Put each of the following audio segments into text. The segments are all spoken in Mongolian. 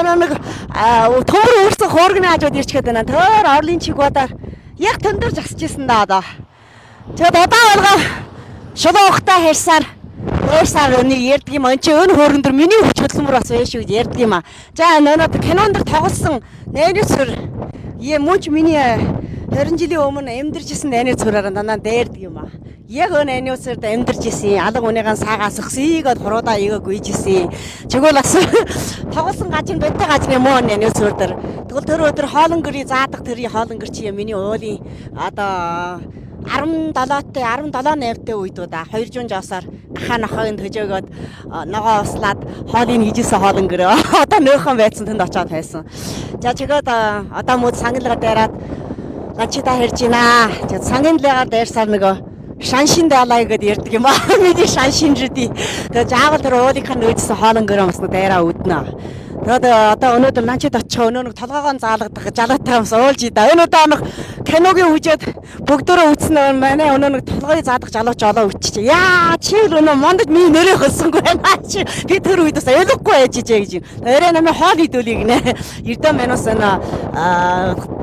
нэг төмөр өөрсөн хөөргөний хажууд ирчгээд байна. Тэр Орлын чигуудаар яг төндөр засчихсан да одоо. Тэгээд одоо болгоо шулуу ухтаа хэрсаар өөрсаар өнийг ярьдаг юм. Энд чи өн хөөргөн дөр миний хүч хөдөлмөр бас байж шүү гэж ярьдаг юм а. За нөөд кинонд дэр тоглосон найрсүр мууч миний 20 жилийн өмнө амьдарчсэн найны цураараа дандаа дээрдэг юм а. Яг өн найнуусард амьдарч исэн. Алга үнийхэн саагаас өгсөйг од хуруудаа игээг үйжсэн. Чигвэл бас тоглосон гажин байтаа гажны муу найнуусар дээр. Тэгвэл тэр өдөр хоолонгөрийн заадаг тэрийн хоолонгөр чи миний уулын одоо 17-8-тэй үед удаа 200 жавсаар ахаа нохойн төжөөгөөд ногоо услаад хоолыг хийжсэн хоолонгөр одоо нөөхөн байцсан тэнд очиод хайсан. За чигээд одоо мод сангилгаа дээраад начита хэрж байна. Тэгээд сангинлаагаар дээрсаар нөгөө шаншин даалаа гэдээ ярьдаг юм аа. Миний шаншин жиди. Тэгээд жаагаад тэр уулынхаа нөөжсөн хоолонгөр юмс дээраа үднэ. Тэгээд одоо өнөөдөр начид очиж өнөө нэг толгоогоо заалгадах жалаатай юмс уулж ида. Өнөөдөр нэг киногийн үжээд бүгдөө үтсэн манай өнөө нэг толгойн заадах жалууч олоо үтчих. Яа чи өнөө мондод миний нэрээ хөлсөнгүй байна чи. Би тэр үед бас ойлгохгүй ээжижээ гэж. Өрөө намайг хоол идүүлээ гинэ. Эрдэн манус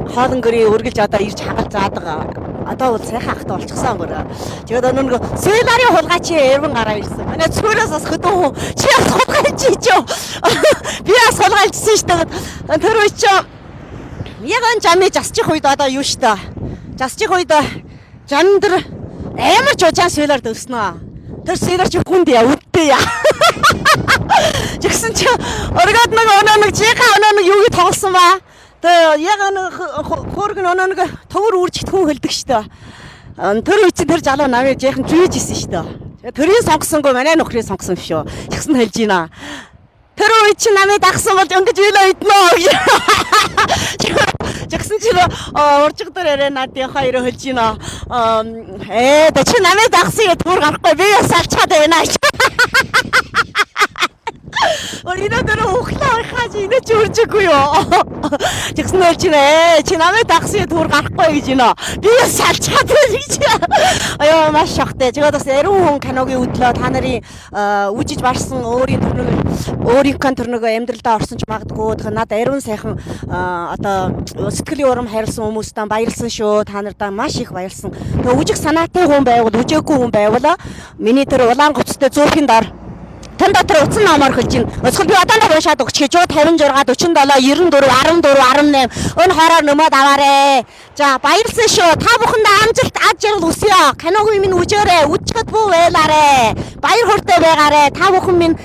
хоолонгөрийн үргэлж одоо ирж хагалж заадаг. Одоо бол сайхан ахтай болчихсон гөрөө. Тэгээд өнөө нэг сүүларын хулгай чи эргэн гараа ирсэн. Манай цгөөс бас хөдөө хүн чи хулгай чи чөө. Би бас хулгайлжсэн шүү дээ. Тэр үе чи яг энэ жамыг засчих үед одоо юу шүү дээ. Засчих үед жан дээр амар жужаан сүүлэр дөвснөө. Тэр сүүлэр чи хүнд яа үдтэй яа. Жигсэн чи өргөд нэг өнөө нэг жиха өнөө нэг юу тоглосон ба. Тэгээ яг нэг хөөргөн өнөө нэг төвөр үрж хүн хөлдөг шүү дээ. Тэр үе чи тэр залуу намайг жаахан жийж исэн шүү дээ. Тэрийг сонгосонгүй манай нөхрийг сонгосон шүү. Жигсэн хэлж байна. Тэр үе чи намайг дагсан бол ингэж үйлөө иднэ гэж. Жигсэн чи уржиг дээр ярэ над хоёроо хэлж байна. Тэ чи намайг дагсан түр гарахгүй би салчаад байна. Орина дээр ухлаа хаач инэ ч үржиггүй юу. Жигсэн хэлж байна. Чи намайг дагсан түр гарахгүй гэж байна. Би салчаад байна гэж. Аяа маш шахтай. Тэгээд бас яруу хүн киногийн өдлөө та нарын үжиж барсан өөрийн төрнөгөө амьдралдаа орсон ч магадгүй. Тэгэхээр надад ариун сайхан одоо сэтгэлийн урам хайрлсан хүмүүстээ баярлсан шүү. Та нартай маш их баярлсан. Тэгээ үжих санаатай хүн байвал үжээгүй хүн байвал миний тэр улаан гоцтой зөөхөн дор тэн дотор утсан номоор хөлж ин. Өсгөл би одоо нэг уншаад өгч гэж 56 47 94 14 18 өн хороор нөмөд аваарэ. За баярлсан шүү. Та бүхэндээ амжилт аж жаргал хүсье. Киногийн минь үжөөрэй. Үжихэд бүү байлаарэ. Баяр хөөртэй байгаарэ. Та бүхэн минь